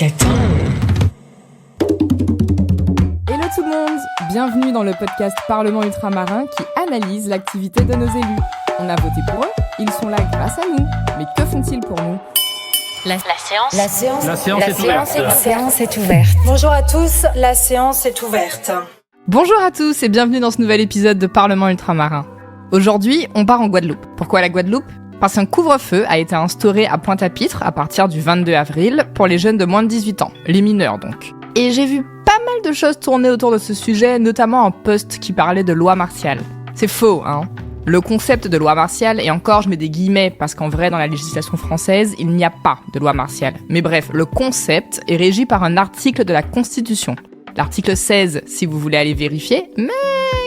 Enquête. Hello tout le monde, bienvenue dans le podcast Parlement Ultramarin qui analyse l'activité de nos élus. On a voté pour eux, ils sont là grâce à nous. Mais que font-ils pour nous ? La séance est ouverte. Bonjour à tous, la séance est ouverte. Bonjour à tous et bienvenue dans ce nouvel épisode de Parlement Ultramarin. Aujourd'hui, on part en Guadeloupe. Pourquoi la Guadeloupe ? Parce qu'un couvre-feu a été instauré à Pointe-à-Pitre à partir du 22 avril pour les jeunes de moins de 18 ans, les mineurs donc. Et j'ai vu pas mal de choses tourner autour de ce sujet, notamment un post qui parlait de loi martiale. C'est faux, hein ? Le concept de loi martiale, et encore je mets des guillemets parce qu'en vrai dans la législation française, il n'y a pas de loi martiale. Mais bref, le concept est régi par un article de la Constitution. L'article 16 si vous voulez aller vérifier, mais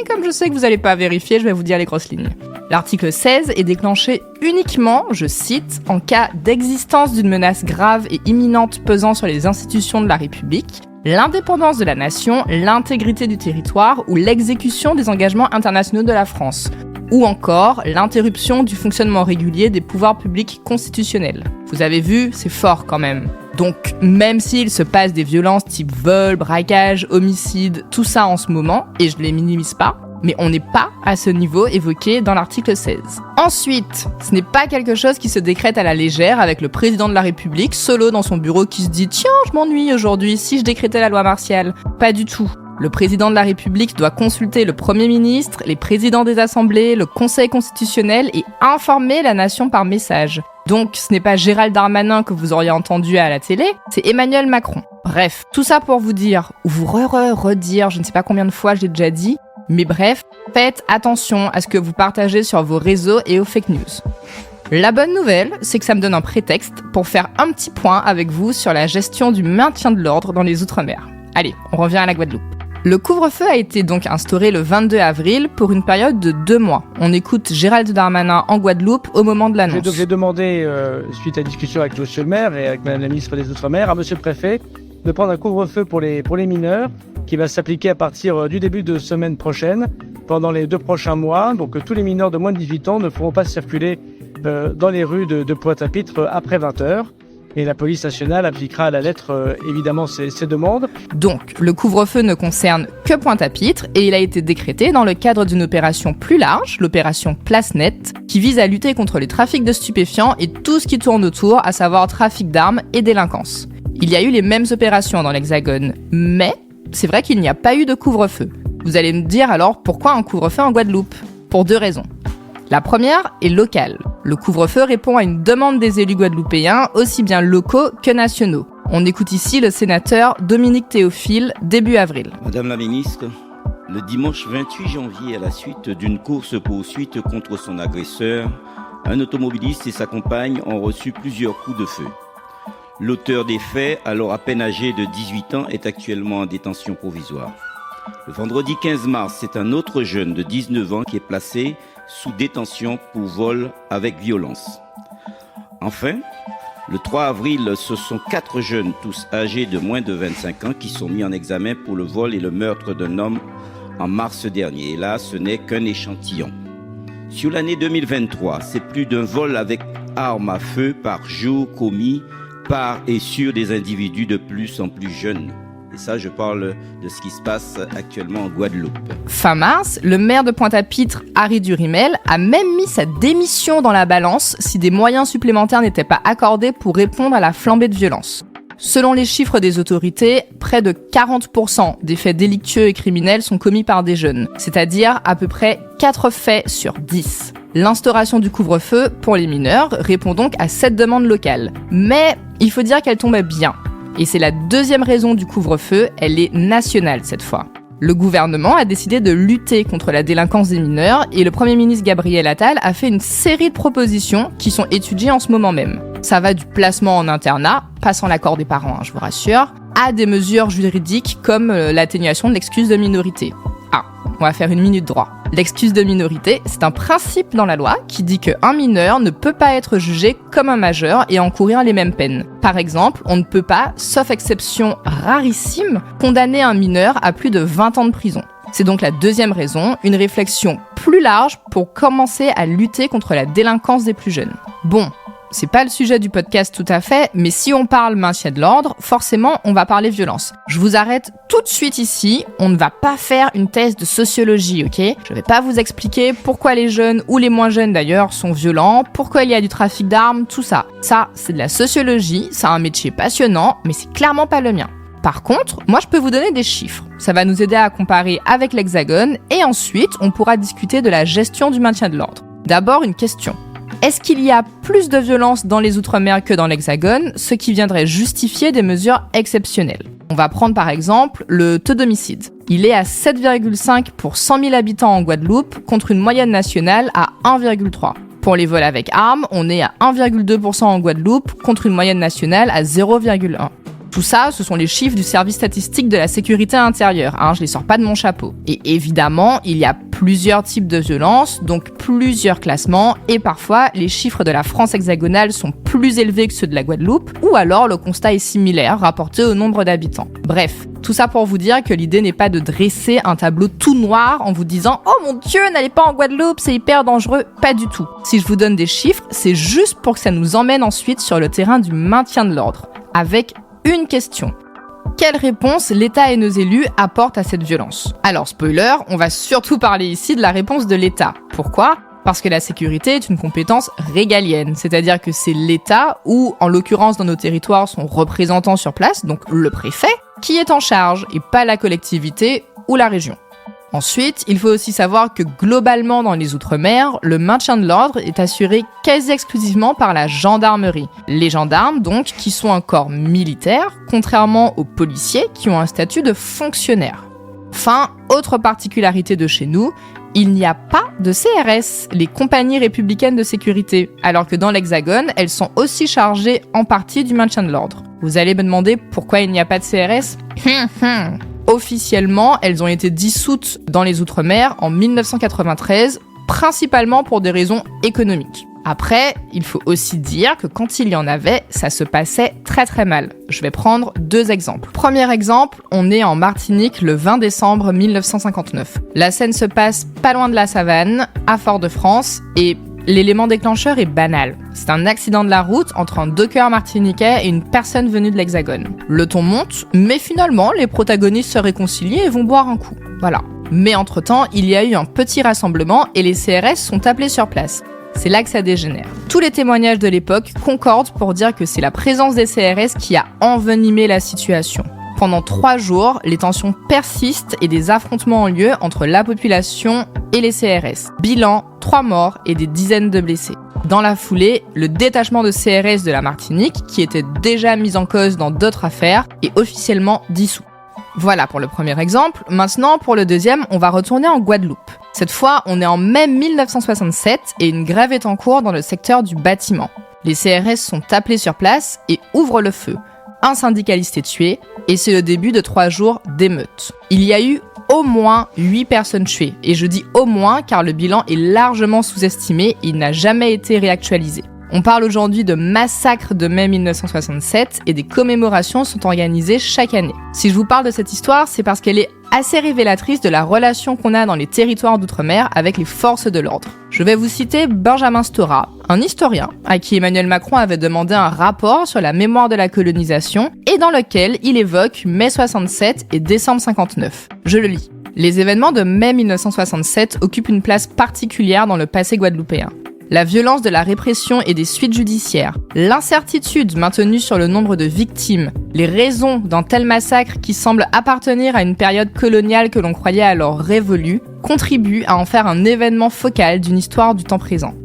comme je sais que vous n'allez pas vérifier, je vais vous dire les grosses lignes. L'article 16 est déclenché uniquement, je cite, en cas d'existence d'une menace grave et imminente pesant sur les institutions de la République, l'indépendance de la nation, l'intégrité du territoire ou l'exécution des engagements internationaux de la France, ou encore l'interruption du fonctionnement régulier des pouvoirs publics constitutionnels. Vous avez vu, c'est fort quand même. Donc, même s'il se passe des violences type vol, braquage, homicide, tout ça en ce moment, et je les minimise pas, mais on n'est pas à ce niveau évoqué dans l'article 16. Ensuite, ce n'est pas quelque chose qui se décrète à la légère avec le président de la République solo dans son bureau qui se dit « Tiens, je m'ennuie aujourd'hui, si je décrétais la loi martiale ». Pas du tout. Le président de la République doit consulter le Premier ministre, les présidents des assemblées, le Conseil constitutionnel et informer la nation par message. Donc, ce n'est pas Gérald Darmanin que vous auriez entendu à la télé, c'est Emmanuel Macron. Bref, tout ça pour vous dire, ou vous redire, je ne sais pas combien de fois je l'ai déjà dit, mais bref, faites attention à ce que vous partagez sur vos réseaux et aux fake news. La bonne nouvelle, c'est que ça me donne un prétexte pour faire un petit point avec vous sur la gestion du maintien de l'ordre dans les Outre-mer. Allez, on revient à la Guadeloupe. Le couvre-feu a été donc instauré le 22 avril pour une période de 2 mois. On écoute Gérald Darmanin en Guadeloupe au moment de l'annonce. J'ai demandé, suite à la discussion avec monsieur le maire et avec madame la ministre des Outre-mer, à monsieur le préfet, de prendre un couvre-feu pour les mineurs qui va s'appliquer à partir du début de semaine prochaine, pendant les 2 prochains mois. Donc tous les mineurs de moins de 18 ans ne pourront pas circuler dans les rues de Pointe-à-Pitre après 20h. Et la police nationale appliquera à la lettre, évidemment, ces demandes. Donc, le couvre-feu ne concerne que Pointe-à-Pitre et il a été décrété dans le cadre d'une opération plus large, l'opération Place Nette, qui vise à lutter contre les trafics de stupéfiants et tout ce qui tourne autour, à savoir trafic d'armes et délinquance. Il y a eu les mêmes opérations dans l'Hexagone, mais c'est vrai qu'il n'y a pas eu de couvre-feu. Vous allez me dire alors pourquoi un couvre-feu en Guadeloupe ? Pour 2 raisons. La première est locale. Le couvre-feu répond à une demande des élus guadeloupéens, aussi bien locaux que nationaux. On écoute ici le sénateur Dominique Théophile, début avril. Madame la ministre, le dimanche 28 janvier, à la suite d'une course-poursuite contre son agresseur, un automobiliste et sa compagne ont reçu plusieurs coups de feu. L'auteur des faits, alors à peine âgé de 18 ans, est actuellement en détention provisoire. Le vendredi 15 mars, c'est un autre jeune de 19 ans qui est placé sous détention pour vol avec violence. Enfin, le 3 avril, ce sont 4 jeunes, tous âgés de moins de 25 ans, qui sont mis en examen pour le vol et le meurtre d'un homme en mars dernier. Et là, ce n'est qu'un échantillon. Sur l'année 2023, c'est plus d'un vol avec arme à feu par jour commis par et sur des individus de plus en plus jeunes. Et ça, je parle de ce qui se passe actuellement en Guadeloupe. Fin mars, le maire de Pointe-à-Pitre, Harry Durimel, a même mis sa démission dans la balance si des moyens supplémentaires n'étaient pas accordés pour répondre à la flambée de violence. Selon les chiffres des autorités, près de 40% des faits délictueux et criminels sont commis par des jeunes, c'est-à-dire à peu près 4 faits sur 10. L'instauration du couvre-feu pour les mineurs répond donc à cette demande locale. Mais il faut dire qu'elle tombait bien. Et c'est la deuxième raison du couvre-feu, elle est nationale cette fois. Le gouvernement a décidé de lutter contre la délinquance des mineurs et le Premier ministre Gabriel Attal a fait une série de propositions qui sont étudiées en ce moment même. Ça va du placement en internat, pas sans l'accord des parents, je vous rassure, à des mesures juridiques comme l'atténuation de l'excuse de minorité. On va faire une minute droit. L'excuse de minorité, c'est un principe dans la loi qui dit qu'un mineur ne peut pas être jugé comme un majeur et encourir les mêmes peines. Par exemple, on ne peut pas, sauf exception rarissime, condamner un mineur à plus de 20 ans de prison. C'est donc la deuxième raison, une réflexion plus large pour commencer à lutter contre la délinquance des plus jeunes. Bon, c'est pas le sujet du podcast tout à fait, mais si on parle maintien de l'ordre, forcément, on va parler violence. Je vous arrête tout de suite ici, on ne va pas faire une thèse de sociologie, ok ? Je vais pas vous expliquer pourquoi les jeunes, ou les moins jeunes d'ailleurs, sont violents, pourquoi il y a du trafic d'armes, tout ça. Ça, c'est de la sociologie, c'est un métier passionnant, mais c'est clairement pas le mien. Par contre, moi je peux vous donner des chiffres. Ça va nous aider à comparer avec l'Hexagone et ensuite on pourra discuter de la gestion du maintien de l'ordre. D'abord une question. Est-ce qu'il y a plus de violence dans les Outre-mer que dans l'Hexagone, ce qui viendrait justifier des mesures exceptionnelles ? On va prendre par exemple le taux d'homicide. Il est à 7,5 pour 100 000 habitants en Guadeloupe contre une moyenne nationale à 1,3. Pour les vols avec armes, on est à 1,2% en Guadeloupe contre une moyenne nationale à 0,1. Tout ça, ce sont les chiffres du service statistique de la sécurité intérieure, je les sors pas de mon chapeau. Et évidemment, il y a plusieurs types de violences, donc plusieurs classements, et parfois, les chiffres de la France hexagonale sont plus élevés que ceux de la Guadeloupe, ou alors le constat est similaire, rapporté au nombre d'habitants. Bref, tout ça pour vous dire que l'idée n'est pas de dresser un tableau tout noir en vous disant « Oh mon Dieu, n'allez pas en Guadeloupe, c'est hyper dangereux !» Pas du tout. Si je vous donne des chiffres, c'est juste pour que ça nous emmène ensuite sur le terrain du maintien de l'ordre, avec une question. Quelle réponse l'État et nos élus apportent à cette violence ? Alors, spoiler, on va surtout parler ici de la réponse de l'État. Pourquoi ? Parce que la sécurité est une compétence régalienne, c'est-à-dire que c'est l'État, ou en l'occurrence dans nos territoires son représentant sur place, donc le préfet, qui est en charge, et pas la collectivité ou la région. Ensuite, il faut aussi savoir que globalement dans les Outre-mer, le maintien de l'ordre est assuré quasi exclusivement par la gendarmerie. Les gendarmes, donc, qui sont un corps militaire, contrairement aux policiers qui ont un statut de fonctionnaire. Enfin, autre particularité de chez nous, il n'y a pas de CRS, les compagnies républicaines de sécurité, alors que dans l'Hexagone, elles sont aussi chargées en partie du maintien de l'ordre. Vous allez me demander pourquoi il n'y a pas de CRS ? Officiellement, elles ont été dissoutes dans les Outre-mer en 1993, principalement pour des raisons économiques. Après, il faut aussi dire que quand il y en avait, ça se passait très très mal. Je vais prendre 2 exemples. Premier exemple, on est en Martinique le 20 décembre 1959. La scène se passe pas loin de la Savane, à Fort-de-France, et l'élément déclencheur est banal. C'est un accident de la route entre un docker martiniquais et une personne venue de l'Hexagone. Le ton monte, mais finalement, les protagonistes se réconcilient et vont boire un coup. Voilà. Mais entre-temps, il y a eu un petit rassemblement et les CRS sont appelés sur place. C'est là que ça dégénère. Tous les témoignages de l'époque concordent pour dire que c'est la présence des CRS qui a envenimé la situation. Pendant 3 jours, les tensions persistent et des affrontements ont lieu entre la population et les CRS. Bilan, 3 morts et des dizaines de blessés. Dans la foulée, le détachement de CRS de la Martinique, qui était déjà mis en cause dans d'autres affaires, est officiellement dissous. Voilà pour le premier exemple. Maintenant, pour le deuxième, on va retourner en Guadeloupe. Cette fois, on est en mai 1967 et une grève est en cours dans le secteur du bâtiment. Les CRS sont appelés sur place et ouvrent le feu. Un syndicaliste est tué et c'est le début de 3 jours d'émeutes. Il y a eu au moins 8 personnes tuées. Et je dis au moins car le bilan est largement sous-estimé et il n'a jamais été réactualisé. On parle aujourd'hui de massacre de mai 1967 et des commémorations sont organisées chaque année. Si je vous parle de cette histoire, c'est parce qu'elle est assez révélatrice de la relation qu'on a dans les territoires d'outre-mer avec les forces de l'ordre. Je vais vous citer Benjamin Stora, un historien à qui Emmanuel Macron avait demandé un rapport sur la mémoire de la colonisation et dans lequel il évoque mai 67 et décembre 59. Je le lis. Les événements de mai 1967 occupent une place particulière dans le passé guadeloupéen. La violence de la répression et des suites judiciaires, l'incertitude maintenue sur le nombre de victimes, les raisons d'un tel massacre qui semble appartenir à une période coloniale que l'on croyait alors révolue, contribuent à en faire un événement focal d'une histoire du temps présent.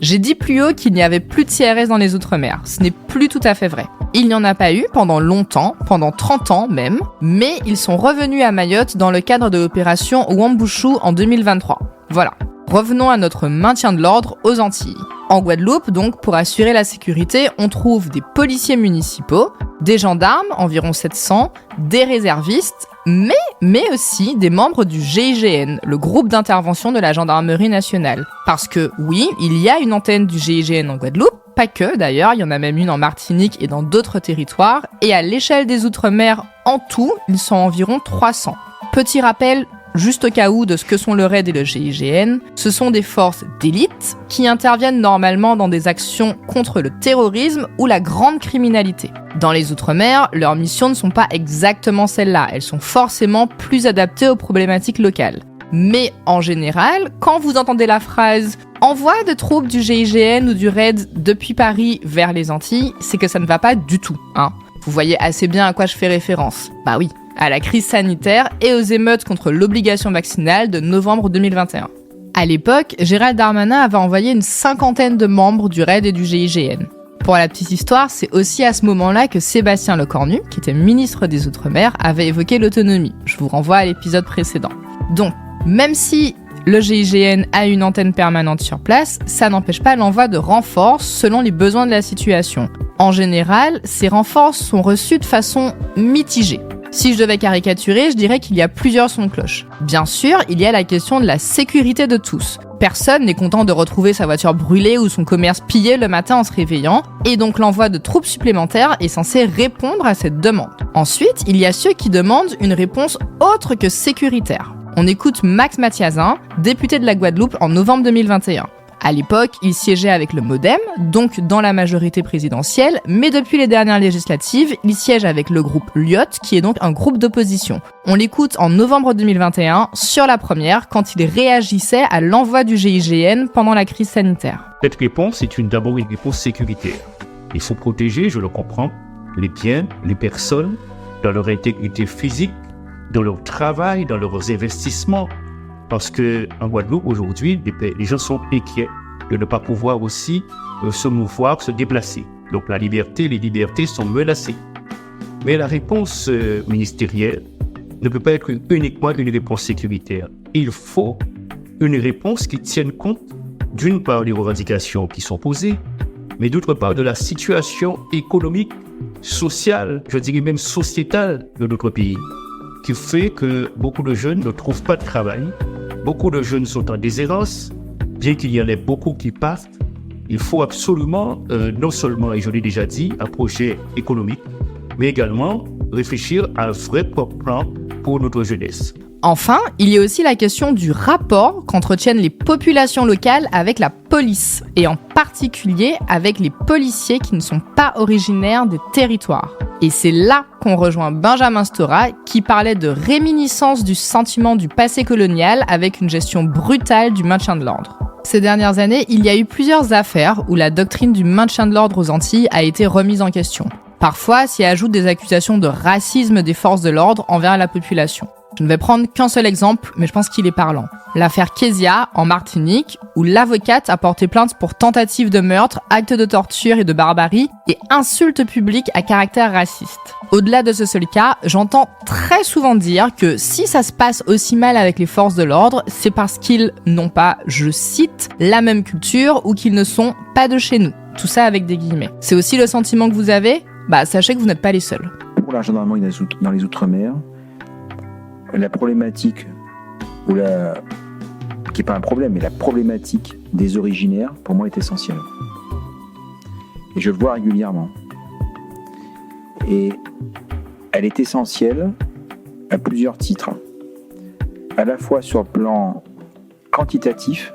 J'ai dit plus haut qu'il n'y avait plus de CRS dans les Outre-mer. Ce n'est plus tout à fait vrai. Il n'y en a pas eu pendant longtemps, pendant 30 ans même, mais ils sont revenus à Mayotte dans le cadre de l'opération Wambushu en 2023. Voilà. Revenons à notre maintien de l'ordre aux Antilles. En Guadeloupe, donc, pour assurer la sécurité, on trouve des policiers municipaux, des gendarmes, environ 700, des réservistes, mais aussi des membres du GIGN, le groupe d'intervention de la gendarmerie nationale. Parce que, oui, il y a une antenne du GIGN en Guadeloupe, pas que d'ailleurs, il y en a même une en Martinique et dans d'autres territoires, et à l'échelle des Outre-mer, en tout, ils sont environ 300. Petit rappel juste au cas où de ce que sont le RAID et le GIGN, ce sont des forces d'élite qui interviennent normalement dans des actions contre le terrorisme ou la grande criminalité. Dans les Outre-mer, leurs missions ne sont pas exactement celles-là, elles sont forcément plus adaptées aux problématiques locales. Mais en général, quand vous entendez la phrase « envoi de troupes du GIGN ou du RAID depuis Paris vers les Antilles », c'est que ça ne va pas du tout, hein. Vous voyez assez bien à quoi je fais référence. Bah oui, à la crise sanitaire et aux émeutes contre l'obligation vaccinale de novembre 2021. À l'époque, Gérald Darmanin avait envoyé une 50aine de membres du RAID et du GIGN. Pour la petite histoire, c'est aussi à ce moment-là que Sébastien Lecornu, qui était ministre des Outre-mer, avait évoqué l'autonomie. Je vous renvoie à l'épisode précédent. Donc, même si le GIGN a une antenne permanente sur place, ça n'empêche pas l'envoi de renforts selon les besoins de la situation. En général, ces renforts sont reçus de façon mitigée. Si je devais caricaturer, je dirais qu'il y a plusieurs sons de cloche. Bien sûr, il y a la question de la sécurité de tous. Personne n'est content de retrouver sa voiture brûlée ou son commerce pillé le matin en se réveillant, et donc l'envoi de troupes supplémentaires est censé répondre à cette demande. Ensuite, il y a ceux qui demandent une réponse autre que sécuritaire. On écoute Max Mathiazin, député de la Guadeloupe en novembre 2021. À l'époque, il siégeait avec le MoDem, donc dans la majorité présidentielle, mais depuis les dernières législatives, il siège avec le groupe Lyot, qui est donc un groupe d'opposition. On l'écoute en novembre 2021, sur la première, quand il réagissait à l'envoi du GIGN pendant la crise sanitaire. Cette réponse est d'abord une réponse sécuritaire. Il faut protéger, je le comprends, les biens, les personnes, dans leur intégrité physique, dans leur travail, dans leurs investissements. Parce qu'en Guadeloupe, aujourd'hui, les gens sont inquiets de ne pas pouvoir aussi se mouvoir, se déplacer. Donc les libertés sont menacées. Mais la réponse ministérielle ne peut pas être uniquement une réponse sécuritaire. Il faut une réponse qui tienne compte, d'une part, des revendications qui sont posées, mais d'autre part, de la situation économique, sociale, je dirais même sociétale de notre pays, qui fait que beaucoup de jeunes ne trouvent pas de travail. Beaucoup de jeunes sont en déshérence, bien qu'il y en ait beaucoup qui partent. Il faut absolument, non seulement, et je l'ai déjà dit, un projet économique, mais également réfléchir à un vrai plan pour notre jeunesse. Enfin, il y a aussi la question du rapport qu'entretiennent les populations locales avec la police, et en particulier avec les policiers qui ne sont pas originaires des territoires. Et c'est là qu'on rejoint Benjamin Stora, qui parlait de réminiscence du sentiment du passé colonial avec une gestion brutale du maintien de l'ordre. Ces dernières années, il y a eu plusieurs affaires où la doctrine du maintien de l'ordre aux Antilles a été remise en question. Parfois, s'y ajoutent des accusations de racisme des forces de l'ordre envers la population. Je ne vais prendre qu'un seul exemple, mais je pense qu'il est parlant. L'affaire Kezia, en Martinique, où l'avocate a porté plainte pour tentative de meurtre, acte de torture et de barbarie, et insulte publique à caractère raciste. Au-delà de ce seul cas, j'entends très souvent dire que si ça se passe aussi mal avec les forces de l'ordre, c'est parce qu'ils n'ont pas, je cite, la même culture ou qu'ils ne sont pas de chez nous. Tout ça avec des guillemets. C'est aussi le sentiment que vous avez ? Sachez que vous n'êtes pas les seuls. Pour la gendarmerie dans les Outre-mer, la problématique, qui n'est pas un problème, mais la problématique des originaires, pour moi, est essentielle. Et je le vois régulièrement. Et elle est essentielle à plusieurs titres. À la fois sur le plan quantitatif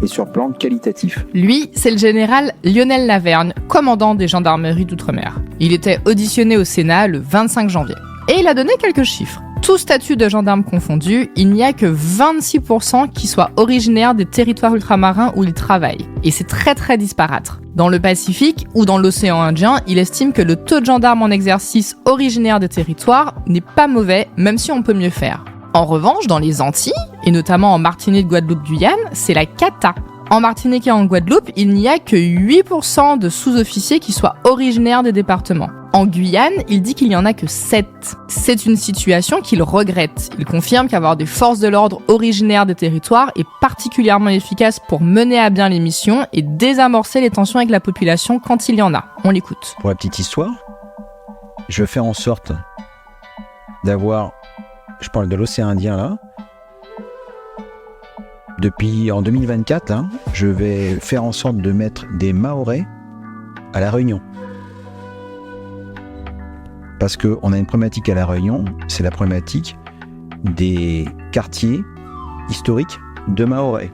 et sur le plan qualitatif. Lui, c'est le général Lionel Lavergne, commandant des gendarmeries d'Outre-mer. Il était auditionné au Sénat le 25 janvier. Et il a donné quelques chiffres. Tout statut de gendarme confondu, il n'y a que 26% qui soient originaires des territoires ultramarins où ils travaillent. Et c'est très très disparate. Dans le Pacifique ou dans l'océan Indien, il estime que le taux de gendarmes en exercice originaires des territoires n'est pas mauvais, même si on peut mieux faire. En revanche, dans les Antilles, et notamment en Martinique, Guadeloupe, Guyane, c'est la cata. En Martinique et en Guadeloupe, il n'y a que 8% de sous-officiers qui soient originaires des départements. En Guyane, il dit qu'il n'y en a que 7. C'est une situation qu'il regrette. Il confirme qu'avoir des forces de l'ordre originaires des territoires est particulièrement efficace pour mener à bien les missions et désamorcer les tensions avec la population quand il y en a. On l'écoute. Pour la petite histoire, je fais en sorte d'avoir, je parle de l'océan Indien là, depuis en 2024, là, je vais faire en sorte de mettre des Mahorais à La Réunion. Parce qu'on a une problématique à La Réunion, c'est la problématique des quartiers historiques de Mahorais.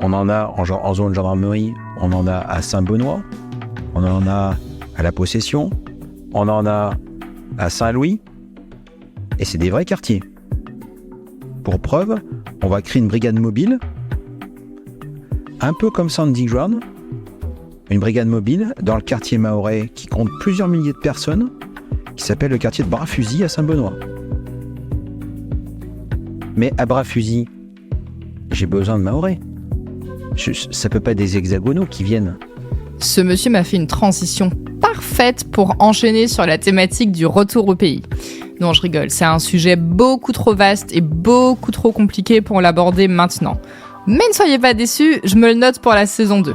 On en a en zone gendarmerie, on en a à Saint-Benoît, on en a à La Possession, on en a à Saint-Louis, et c'est des vrais quartiers. Pour preuve, on va créer une brigade mobile, un peu comme Sandy Ground, une brigade mobile dans le quartier mahorais qui compte plusieurs milliers de personnes, qui s'appelle le quartier de Bras-Fusil à Saint-Benoît. Mais à Bras-Fusil, j'ai besoin de mahorais. Ça peut pas être des hexagonaux qui viennent. Ce monsieur m'a fait une transition parfaite pour enchaîner sur la thématique du retour au pays. Non, je rigole, c'est un sujet beaucoup trop vaste et beaucoup trop compliqué pour l'aborder maintenant. Mais ne soyez pas déçus, je me le note pour la saison 2.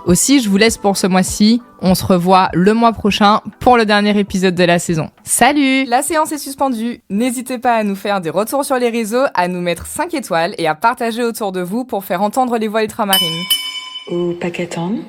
Aussi, je vous laisse pour ce mois-ci. On se revoit le mois prochain pour le dernier épisode de la saison. Salut! La séance est suspendue. N'hésitez pas à nous faire des retours sur les réseaux, à nous mettre 5 étoiles et à partager autour de vous pour faire entendre les voix ultramarines. Au Pacaton.